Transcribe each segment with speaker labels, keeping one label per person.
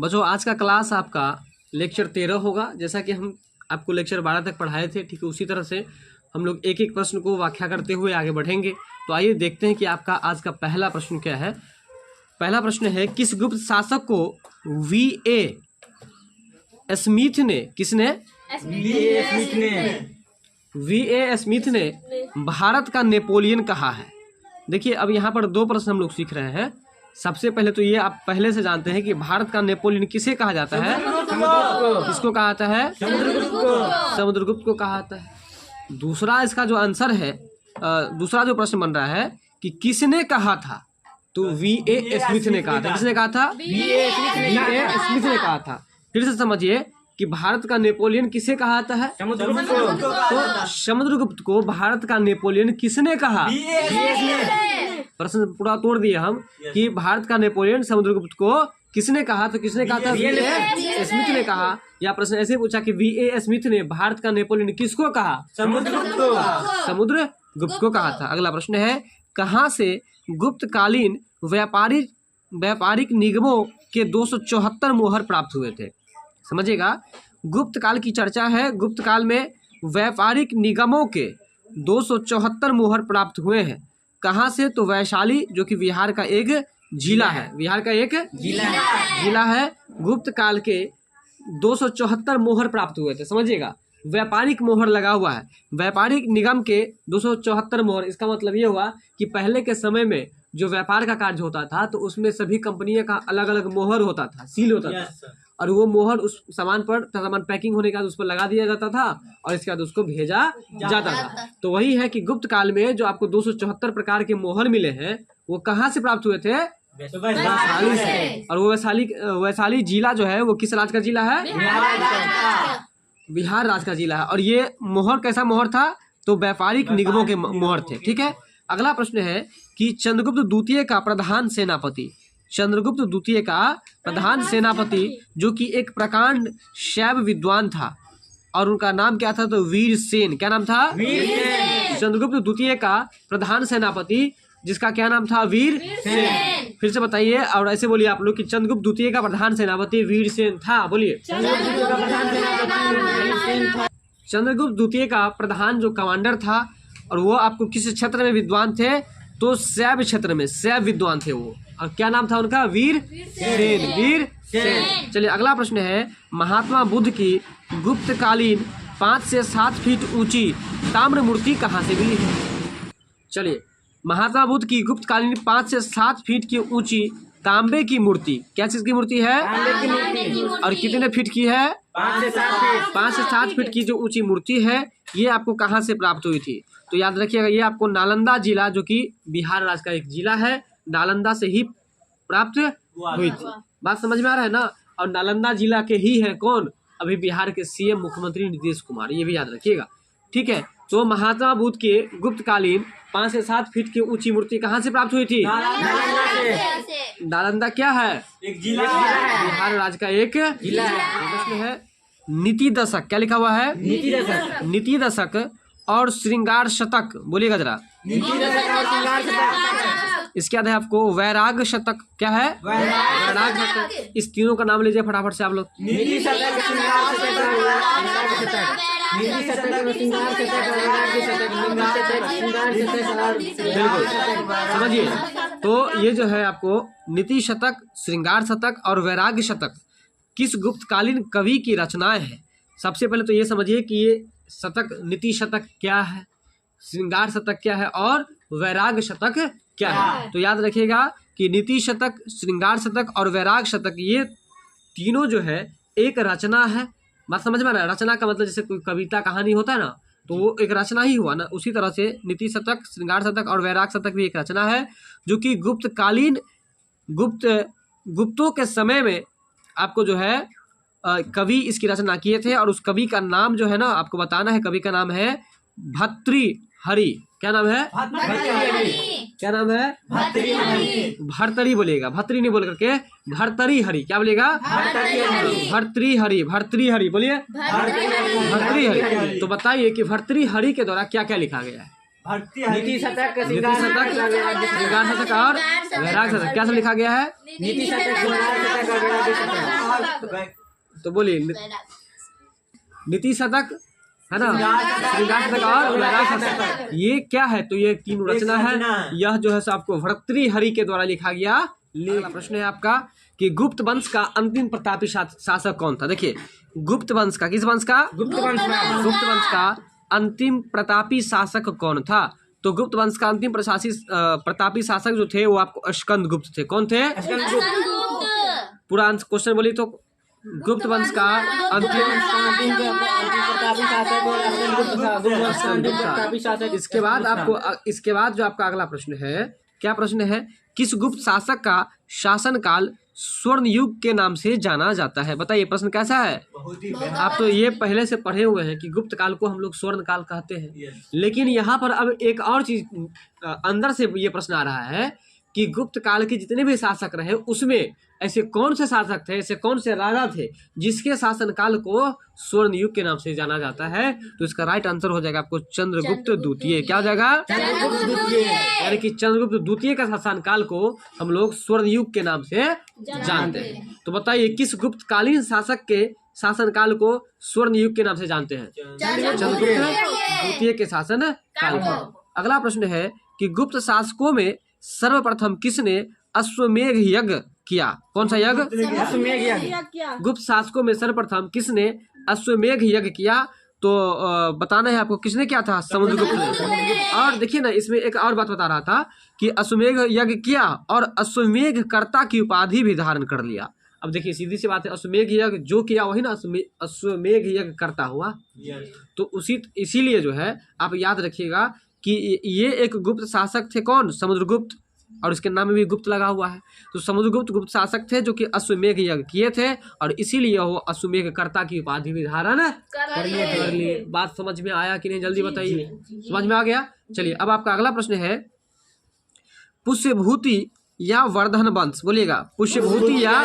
Speaker 1: बच्चों आज का क्लास आपका लेक्चर 13 होगा। जैसा कि हम आपको लेक्चर 12 तक पढ़ाए थे, ठीक है, उसी तरह से हम लोग एक एक प्रश्न को व्याख्या करते हुए आगे बढ़ेंगे। तो आइए देखते हैं कि आपका आज का पहला प्रश्न क्या है। पहला प्रश्न है, किस गुप्त शासक को वी.ए. स्मिथ ने वी.ए. स्मिथ ने भारत का नेपोलियन कहा है? देखिए, अब यहाँ पर दो प्रश्न हम लोग सीख रहे हैं। सबसे पहले तो ये आप पहले से जानते हैं कि भारत का नेपोलियन किसे कहा जाता है? किसको कहा जाता है? समुद्रगुप्त को कहा जाता है। दूसरा इसका जो आंसर है, दूसरा जो प्रश्न बन रहा है कि किसने कहा था, तो वी.ए. स्मिथ ने कहा था। किसने कहा था? वी.ए. स्मिथ ने कहा था। फिर से समझिए कि भारत का नेपोलियन किसे कहा जाता है? तो समुद्रगुप्त को भारत का नेपोलियन किसने कहा? प्रश्न पूरा तोड़ दिए हम कि भारत का नेपोलियन समुद्रगुप्त को किसने कहा, तो किसने कहा था? वी.ए. स्मिथ ने कहा। या प्रश्न ऐसे पूछा कि वी.ए. स्मिथ ने भारत का नेपोलियन किसको कहा? समुद्रगुप्त को कहा था। अगला प्रश्न है, कहाँ से गुप्तकालीन व्यापारिक निगमों के 274 मोहर प्राप्त हुए थे? समझिएगा, गुप्त काल की चर्चा है। गुप्त काल में व्यापारिक निगमों के 274 मोहर प्राप्त हुए हैं। कहाँ से? तो वैशाली, जो कि बिहार का एक जिला है। बिहार का एक जिला है। गुप्त काल के 274 मोहर प्राप्त हुए थे। समझिएगा, व्यापारिक मोहर लगा हुआ है। व्यापारिक निगम के 274 मोहर, इसका मतलब ये हुआ कि पहले के समय में जो व्यापार का कार्य होता था तो उसमें सभी कंपनियों का अलग अलग मोहर होता था, सील होता था, और वो मोहर उस सामान पर, सामान पैकिंग होने के बाद उस पर लगा दिया जाता था और इसके बाद उसको भेजा जाता था। तो वही है कि गुप्त काल में जो आपको 274 प्रकार के मोहर मिले हैं वो कहाँ से प्राप्त हुए थे? वैशाली से। और वो वैशाली जिला जो है वो किस राज्य का जिला है? बिहार राज्य का जिला है। और ये मोहर कैसा मोहर था? तो व्यापारिक निगमों के मोहर थे। ठीक है। अगला प्रश्न है कि चंद्रगुप्त द्वितीय का प्रधान सेनापति, चंद्रगुप्त द्वितीय का प्रधान सेनापति जो कि एक प्रकांड शैव विद्वान था और उनका नाम क्या था? तो वीरसेन। क्या नाम था? वीरसेन। चंद्रगुप्त द्वितीय का प्रधान सेनापति जिसका क्या नाम था? वीरसेन। फिर से बताइए और ऐसे बोलिए आप लोग कि चंद्रगुप्त द्वितीय का प्रधान सेनापति वीरसेन था। बोलिए, चंद्रगुप्त द्वितीय का प्रधान जो कमांडर था और वो आपको किस क्षेत्र में विद्वान थे? तो शैव क्षेत्र में, शैव विद्वान थे वो। और क्या नाम था उनका? वीरसेन। चलिए अगला प्रश्न है, महात्मा बुद्ध की गुप्तकालीन 5 से 7 फीट ऊंची ताम्र मूर्ति कहाँ से मिली है? चलिए, महात्मा बुद्ध की गुप्तकालीन 5 से 7 फीट की ऊंची तांबे की मूर्ति, क्या चीज की मूर्ति है? और कितने फीट की है? 5 से 7 फीट की जो ऊंची मूर्ति है ये आपको कहाँ से प्राप्त हुई थी? तो याद रखिएगा, ये आपको नालंदा जिला, जो कि बिहार राज्य का एक जिला है, नालंदा से ही प्राप्त हुई थी। बात समझ में आ रहा है ना? और नालंदा जिला के ही है कौन? अभी बिहार के सीएम मुख्यमंत्री नीतीश कुमार, ये भी याद रखिएगा। ठीक है। तो महात्मा बुद्ध के गुप्तकालीन 5 से 7 फीट की ऊंची मूर्ति कहाँ से प्राप्त हुई थी? नालंदा क्या है? एक जिला है, बिहार राज्य का एक जिला है। प्रश्न है, नीति दशक, क्या लिखा हुआ है? नीति दशक और श्रृंगार शतक, बोलिएगा जरा। इसके बाद है आपको वैराग शतक। क्या है? वैराग शतक। इस तीनों का नाम लीजिए फटाफट से आप लोग। बिल्कुल समझिए। तो ये जो है आपको नीति शतक, श्रृंगार शतक और वैराग्य शतक किस गुप्तकालीन कवि की रचनाएं हैं? सबसे पहले तो ये समझिए कि ये शतक, नीति शतक क्या है, श्रृंगार शतक क्या है और वैराग्य शतक क्या है। तो याद रखिएगा कि नीति शतक, श्रृंगार शतक और वैराग शतक ये तीनों जो है एक रचना है। बात समझ में आ रहा है? रचना का मतलब जैसे कोई कविता कहानी होता है ना, तो वो एक रचना ही हुआ ना। उसी तरह से नीति शतक, श्रृंगार शतक और वैराग शतक भी एक रचना है जो कि गुप्तकालीन गुप्तों के समय में आपको जो है कवि इसकी रचना किए थे। और उस कवि का नाम जो है ना आपको बताना है, कवि का नाम है भर्तृहरि। क्या नाम है? क्या नाम है? भर्तृहरि बोलेगा, भर्तृ नहीं बोल करके भर्तृहरि। क्या बोलेगा? भर्तृहरि बोलिए, भर्तृहरि। तो बताइए कि भर्तृहरि के द्वारा क्या क्या लिखा गया है? नीति शतक, श्रृंगार शतक और वैराग शतक। क्या सब लिखा गया है? नीति शतक, तो बोलिए नीति शतक है ना, श्रृंगार शतक और वैराग शतक। ये क्या है? तो ये तीन रचना है। यह जो है सो आपको भर्तृहरि के द्वारा लिखा गया। अगला प्रश्न है आपका कि गुप्त वंश का अंतिम प्रतापी शासक कौन था? देखिए गुप्त वंश का, किस वंश का? गुप्त वंश का अंतिम प्रतापी शासक कौन था? तो गुप्त वंश का अंतिम प्रतापी शासक जो थे वो आपको स्कंदगुप्त थे। कौन थे? पूरा क्वेश्चन बोली तो गुप्त वंश का अंतिम शासक। इसके बाद जो आपका अगला प्रश्न है, क्या प्रश्न है? किस गुप्त शासक का शासनकाल स्वर्ण युग के नाम से जाना जाता है? बताइए प्रश्न कैसा है? आप तो ये पहले से पढ़े हुए हैं कि गुप्त काल को हम लोग स्वर्ण काल कहते हैं, लेकिन यहाँ पर अब एक और चीज अंदर से ये प्रश्न आ रहा है कि गुप्त काल के जितने भी शासक रहे उसमें ऐसे कौन से शासक थे, ऐसे कौन से राजा थे जिसके शासनकाल को स्वर्ण युग के नाम से जाना जाता है? तो इसका राइट आंसर हो जाएगा आपको चंद्रगुप्त द्वितीय। क्या हो जाएगा? चंद्रगुप्त द्वितीय। यानी कि चंद्रगुप्त द्वितीय का शासनकाल को हम लोग स्वर्ण युग के नाम से जानते हैं। तो बताइए किस गुप्त कालीन शासक के शासनकाल को स्वर्ण युग के नाम से जानते हैं? चंद्रगुप्त द्वितीय के शासन काल को। अगला प्रश्न है कि गुप्त शासकों में सर्वप्रथम किसने अश्वमेध यज्ञ किया? कौन सा यज्ञ? अश्वमेध यज्ञ। गुप्त शासकों में सर्वप्रथम किसने अश्वमेध यज्ञ किया? तो बताना है आपको किसने किया था? समुद्रगुप्त ने। और देखिए ना, इसमें एक और बात बता रहा था कि अश्वमेध यज्ञ किया और अश्वमेध कर्ता की उपाधि भी धारण कर लिया। अब देखिए सीधी सी बात है, अश्वमेध यज्ञ जो किया वही ना अश्वमेध यज्ञ करता हुआ। तो इसीलिए जो है आप याद रखिएगा कि ये एक गुप्त शासक थे। कौन? समुद्रगुप्त, और इसके नाम में भी गुप्त लगा हुआ है। तो समुद्रगुप्त गुप्त शासक थे जो कि अश्वमेध यज्ञ किए थे और इसीलिए वो अश्वमेध कर्ता की उपाधि भी धारण कर लिए। बात समझ में आया कि नहीं? जल्दी बताइए। समझ में आ गया? चलिए अब आपका अगला प्रश्न है, पुष्यभूति या वर्धन वंश, बोलिएगा पुष्यभूति या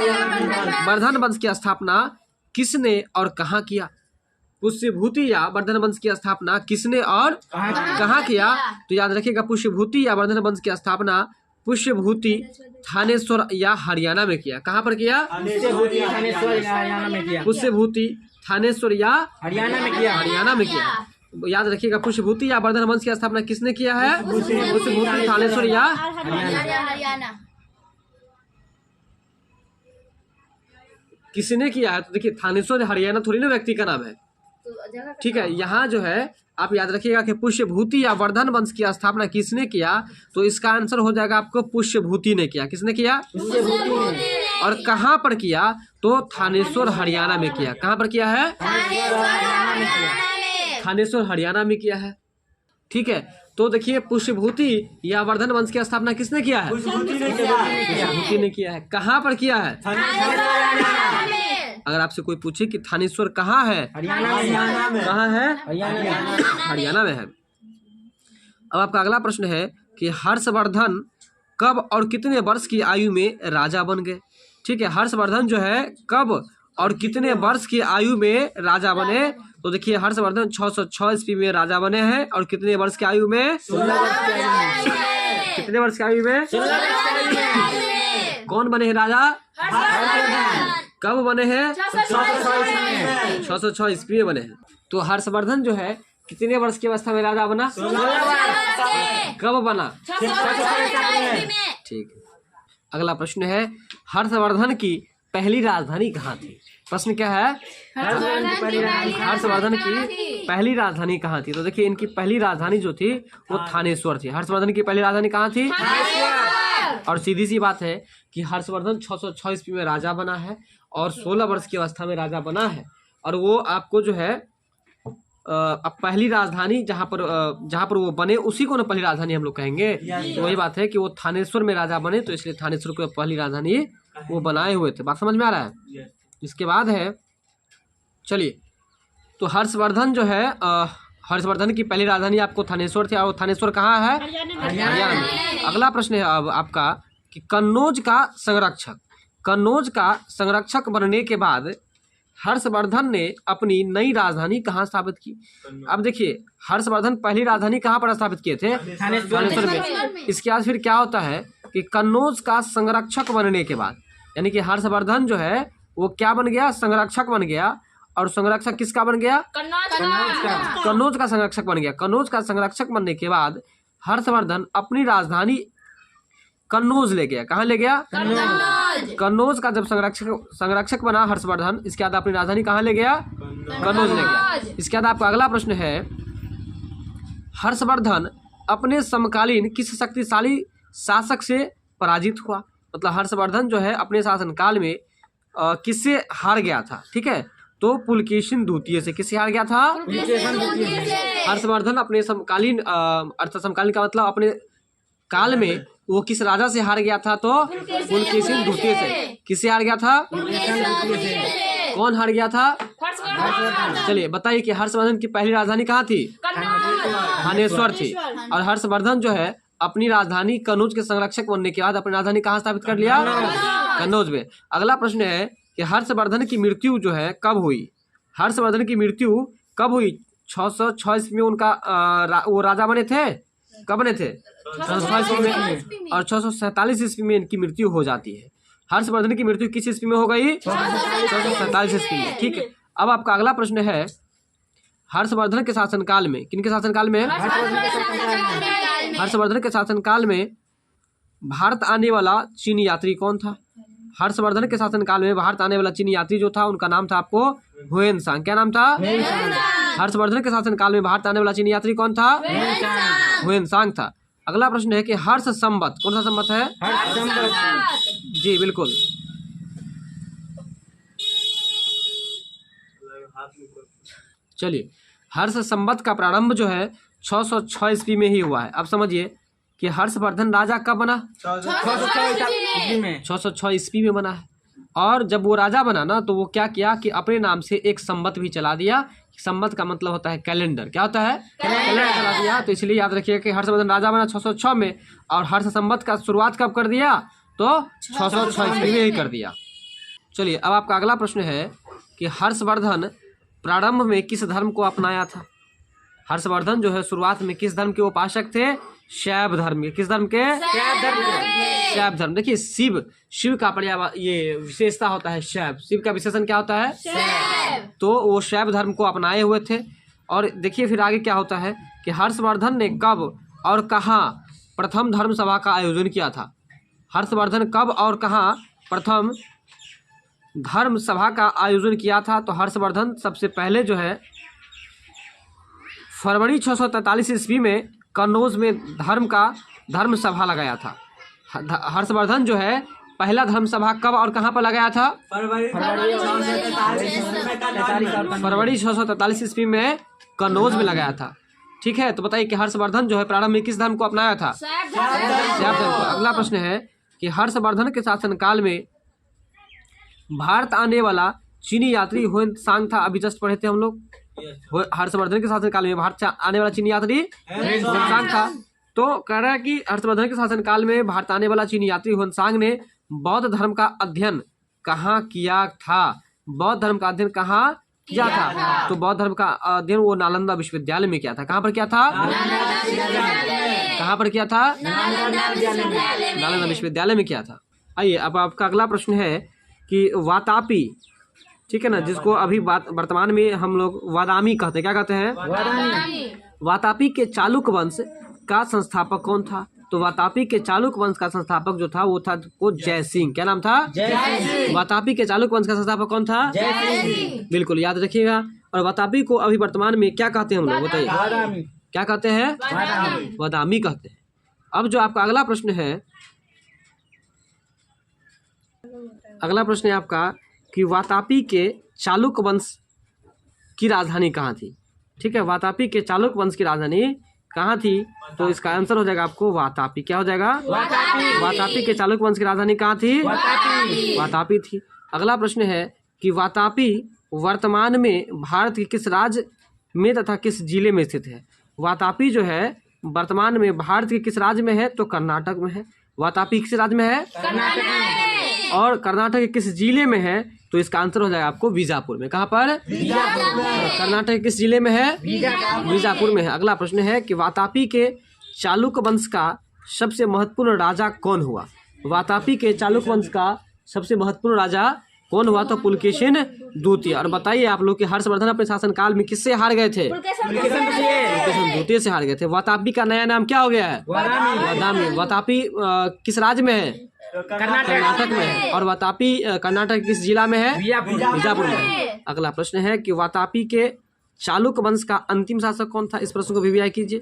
Speaker 1: वर्धन वंश की स्थापना किसने और कहाँ किया? पुष्यभूति या वर्धन वंश की स्थापना किसने और कहाँ किया? तो याद रखिएगा पुष्यभूति या वर्धन वंश की स्थापना पुष्यभूति थानेश्वर या हरियाणा में किया। कहाँ पर किया? पुष्यभूति थानेश्वर या हरियाणा में किया। याद रखिएगा पुष्यभूति या वर्धन वंश की स्थापना किसने किया है? पुष्यभूति थानेश्वर या हरियाणा। किसने किया है? तो देखिए थानेश्वर हरियाणा थोड़ी ना व्यक्ति का नाम है, ठीक है। यहाँ जो है आप याद रखिएगा कि पुष्यभूति या वर्धन वंश की स्थापना किसने किया? तो इसका आंसर हो जाएगा आपको पुष्यभूति ने किया। किसने किया? पुष्यभूति ने। और कहाँ पर किया? तो थानेश्वर हरियाणा में किया। कहाँ पर किया है? थानेश्वर हरियाणा में किया है, ठीक है। तो देखिए पुष्यभूति या वर्धन वंश की स्थापना किसने किया है? पुष्यभूति ने किया है। कहाँ पर किया है? अगर आपसे कोई पूछे कि थानेश्वर कहाँ है? हरियाणा में। कहाँ है? हरियाणा में है। अब आपका अगला प्रश्न है कि हर्षवर्धन कब और कितने वर्ष की आयु में राजा बन गए? ठीक है, हर्षवर्धन जो है कब और कितने वर्ष की आयु में राजा बने? तो देखिए हर्षवर्धन 606 ईस्वी में राजा बने हैं और कितने वर्ष की आयु में? 16 वर्ष की आयु में। कितने वर्ष की आयु में? 16 वर्ष की आयु में। कौन बने हैं राजा? कब बने हैं? 606 ईस्वी में बने हैं। तो हर्षवर्धन जो है कितने वर्ष की अवस्था में राजा बना? 16 वर्ष। कब बना? ठीक है। अगला प्रश्न है, हर्षवर्धन की पहली राजधानी कहाँ थी? प्रश्न क्या है? हर्षवर्धन की पहली राजधानी कहाँ थी? तो देखिए इनकी पहली राजधानी जो थी वो थानेश्वर थी। हर्षवर्धन की पहली राजधानी कहाँ थी? और सीधी सी बात है कि हर्षवर्धन 606 ईस्वी में राजा बना है और 16 वर्ष की अवस्था में राजा बना है। और वो आपको जो है अब पहली राजधानी जहाँ पर वो बने उसी को ना पहली राजधानी हम लोग कहेंगे। तो वही बात है कि वो थानेश्वर में राजा बने, तो इसलिए थानेश्वर को पहली राजधानी वो बनाए हुए थे। बात समझ में आ रहा है? इसके बाद है, चलिए तो हर्षवर्धन जो है हर्षवर्धन की पहली राजधानी आपको थानेश्वर थी और थानेश्वर कहाँ है? हरियाणा में। अगला प्रश्न है अब आपका कि कन्नौज का संरक्षक बनने के बाद हर्षवर्धन ने अपनी नई राजधानी कहाँ स्थापित की? अब देखिए हर्षवर्धन पहली राजधानी कहाँ पर स्थापित किए थे? थानेश्वर में। इसके बाद फिर क्या होता है कि कन्नौज का संरक्षक बनने के बाद, यानी कि हर्षवर्धन जो है वो क्या बन गया, संरक्षक बन गया। और संरक्षक किसका बन गया, कन्नौज का संरक्षक बन गया। कन्नौज का संरक्षक बनने के बाद हर्षवर्धन अपनी राजधानी कन्नौज ले गया। कहाँ ले गया, कन्नौज का जब संरक्षक बना हर्षवर्धन, इसके बाद अपनी राजधानी कहाँ ले गया, कन्नौज ले गया। इसके बाद आपका अगला प्रश्न है, हर्षवर्धन अपने समकालीन किस शक्तिशाली शासक से पराजित हुआ। मतलब हर्षवर्धन जो है अपने शासनकाल में किससे हार गया था। ठीक है, तो पुलकेशिन द्वितीय से। किससे हार गया था, हर्षवर्धन अपने समकालीन अर्थात समकालीन का मतलब अपने काल में वो किस राजा से हार गया था, तो पुलकेशिन द्वितीय से। किससे हार गया था, कौन हार गया था, चलिए बताइए कि हर्षवर्धन की पहली राजधानी कहाँ थी, थानेश्वर थी। और हर्षवर्धन जो है अपनी राजधानी कन्नौज के संरक्षक बनने के बाद अपनी राजधानी कहाँ स्थापित कर लिया, कन्नौज में। अगला प्रश्न है कि हर्षवर्धन की मृत्यु जो है कब हुई। हर्षवर्धन की मृत्यु कब हुई, 606 ईस्वी में उनका वो राजा बने थे। कब बने थे, 606 ईस्वी में। और 647 ईस्वी में इनकी मृत्यु हो जाती है। हर्षवर्धन की मृत्यु किस ईस्वी में हो गई, 647 ईस्वी में। ठीक है, अब आपका अगला प्रश्न है, हर्षवर्धन के शासनकाल में, किनके शासनकाल में, हर्षवर्धन के शासनकाल में भारत आने वाला चीनी यात्री कौन था। हर्षवर्धन के शासनकाल में भारत आने वाला चीनी यात्री जो था उनका नाम था आपको हुएनसांग। क्या नाम था, हर्षवर्धन के शासनकाल में भारत आने वाला चीनी यात्री कौन था, हुएनसांग था। अगला प्रश्न है कि हर्ष संवत कौन सा संवत है, जी बिल्कुल। चलिए, हर्ष संवत का प्रारंभ जो है 606 ईस्वी में ही हुआ है। अब समझिए कि हर्षवर्धन राजा कब बना, 606 ईस्वी में बना है। और जब वो राजा बना ना, तो वो क्या किया कि अपने नाम से एक संवत भी चला दिया। संवत का मतलब होता है कैलेंडर। क्या होता है, कैलेंडर चला दिया। तो इसलिए याद रखिए कि हर्षवर्धन राजा बना 606 में, और हर्ष संवत का शुरुआत कब कर दिया, तो 606 ईस्वी में ही कर दिया। चलिए, अब आपका अगला प्रश्न है कि हर्षवर्धन प्रारंभ में किस धर्म को अपनाया था। हर्षवर्धन जो है शुरुआत में किस धर्म के उपासक थे, शैव धर्म के। किस धर्म के, शैव धर्म। देखिए शिव का ये विशेषता होता है शैव। शिव का विशेषण क्या होता है, शैव। तो वो शैव धर्म को अपनाए हुए थे। और देखिए फिर आगे क्या होता है कि हर्षवर्धन ने कब और कहाँ प्रथम धर्म सभा का आयोजन किया था। हर्षवर्धन कब और कहाँ प्रथम धर्म सभा का आयोजन किया था। तो हर्षवर्धन सबसे पहले जो है फरवरी 643 ईस्वी में कन्नौज में धर्म सभा लगाया था। हर्षवर्धन जो है पहला धर्म सभा कब और कहाँ पर लगाया था, फरवरी 643 ईस्वी में कन्नौज में लगाया था। ठीक है, तो बताइए कि हर्षवर्धन जो है प्रारंभ में किस धर्म को अपनाया था, शैव धर्म को। अगला प्रश्न है कि हर्षवर्धन के शासनकाल में भारत आने वाला चीनी यात्री हुएनसांग था। अभी जस्ट पढ़े थे हम लोग। हर्षवर्धन के शासनकाल में भारत आने वाला चीनी यात्री हुएनसांग था। तो कह रहा है कि हर्षवर्धन के शासनकाल में भारत आने वाला चीनी यात्री हुएनसांग ने बौद्ध धर्म का अध्ययन कहाँ किया था। बौद्ध धर्म का अध्ययन कहाँ किया था, तो बौद्ध धर्म का अध्ययन वो नालंदा विश्वविद्यालय में किया था। कहाँ पर किया था, कहाँ पर किया था, नालंदा विश्वविद्यालय में किया था। आइए, अब आपका अगला प्रश्न है कि वातापी, ठीक है ना, जिसको अभी वर्तमान में हम लोग वादामी कहते हैं। क्या कहते हैं, वातापी के चालुक्य वंश का संस्थापक कौन था। तो वातापी के चालुक्य वंश का संस्थापक जो था वो था जय सिंह। क्या नाम था, वातापी के चालुक्य वंश का संस्थापक कौन था, बिल्कुल याद रखिएगा। और वातापी को अभी वर्तमान में क्या कहते हैं हम लोग, बताइए क्या कहते हैं, वादामी कहते हैं। अब जो आपका अगला प्रश्न है, अगला प्रश्न है आपका कि वातापी के चालुक्य वंश की राजधानी कहाँ थी। ठीक है, वातापी के चालुक्य वंश की राजधानी कहाँ थी, तो इसका आंसर हो जाएगा आपको वातापी। क्या हो जाएगा, वातापी के चालुक्य वंश की राजधानी कहाँ थी, वातापी थी। अगला प्रश्न है कि वातापी वर्तमान में भारत के किस राज्य में तथा किस जिले में स्थित है। वातापी जो है वर्तमान में भारत के किस राज्य में है, तो कर्नाटक में है। वातापी किस राज्य में है, और कर्नाटक के किस जिले में है, तो इसका आंसर हो जाएगा आपको बीजापुर में। कहाँ पर, कर्नाटक के किस जिले में है, बीजापुर में है। अगला प्रश्न है कि वातापी के चालुक्य वंश का सबसे महत्वपूर्ण राजा कौन हुआ। वातापी के चालुक्य वंश का सबसे महत्वपूर्ण राजा कौन हुआ था? पुलकेशिन द्वितीय। और बताइए आप लोग कि हर्षवर्धन अपने शासनकाल में किससे हार गए थे? पुलकेशिन द्वितीय से हार गए थे। वातापी का नया नाम क्या हो गया है? वादामी। वातापी किस राज्य में है? कर्नाटक में है। और वातापी कर्नाटक किस जिला में है? बीजापुर में है। अगला प्रश्न है कि वातापी के चालुक्य वंश का अंतिम शासक कौन था? इस प्रश्न को भी कीजिए।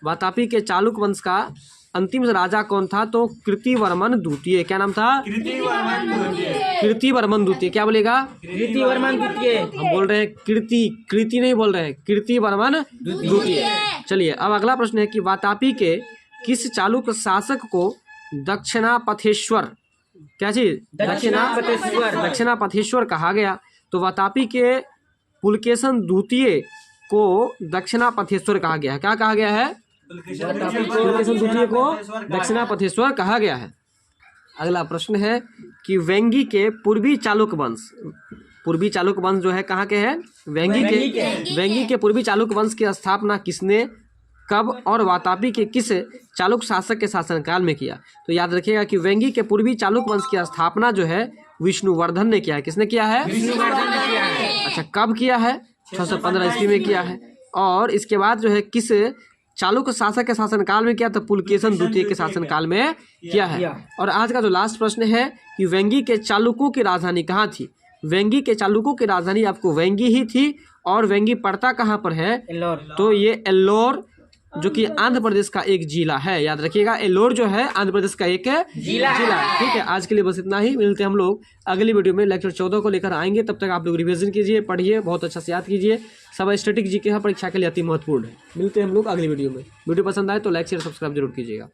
Speaker 1: वातापी के चालुक्य वंश का अंतिम राजा कौन था? तो कीर्तिवर्मन द्वितीय। क्या नाम था? कीर्तिवर्मन द्वितीय। क्या बोलेगा?
Speaker 2: कीर्तिवर्मन द्वितीय।
Speaker 1: हम बोल रहे हैं कीर्ति नहीं बोल रहे हैं, कीर्तिवर्मन द्वितीय। चलिए अब अगला प्रश्न है कि वातापी के किस चालुक्य शासक को दक्षिणापथेश्वर, क्या चीज? दक्षिणापथेश्वर कहा गया। तो वातापी के पुलकेशन द्वितीय को दक्षिणापथेश्वर कहा गया है। क्या कहा गया है? पुलकेशन द्वितीय को दक्षिणापथेश्वर कहा गया है। अगला प्रश्न है कि वेंगी के पूर्वी चालुक्य वंश जो है कहाँ के हैं? वेंगी के पूर्वी चालुक्य वंश की स्थापना किसने, कब और वातापी के किस चालुक्य शासक के शासनकाल में किया? तो याद रखिएगा कि वेंगी के पूर्वी चालुक्य वंश की स्थापना जो है विष्णुवर्धन ने किया है। किसने किया है?
Speaker 2: विष्णुवर्धन ने किया है।
Speaker 1: अच्छा, कब किया है? 615 ईस्वी में किया है। और इसके बाद जो है किस चालुक्य शासक के शासनकाल में किया? तो पुलकेशन द्वितीय के शासनकाल में किया है। और आज का जो लास्ट प्रश्न है कि वेंगी के चालुक्यों की राजधानी कहाँ थी? वेंगी के चालुक्यों की राजधानी आपको वेंगी ही थी। और वेंगी पड़ता कहाँ पर है? तो ये एल्लोर, जो कि आंध्र प्रदेश का एक जिला है। याद रखिएगा, एल्लोर जो है आंध्र प्रदेश का एक जिला है। ठीक है, आज के लिए बस इतना ही। मिलते हैं हम लोग अगली वीडियो में। लेक्चर 14 को लेकर आएंगे। तब तक आप लोग रिवीजन कीजिए, पढ़िए, बहुत अच्छा से याद कीजिए। सब स्टैटिक जीके परीक्षा के लिए अति महत्वपूर्ण है। मिलते हैं हम लोग अगली वीडियो में। वीडियो पसंद आए तो लाइक शेयर सब्सक्राइब जरूर कीजिएगा।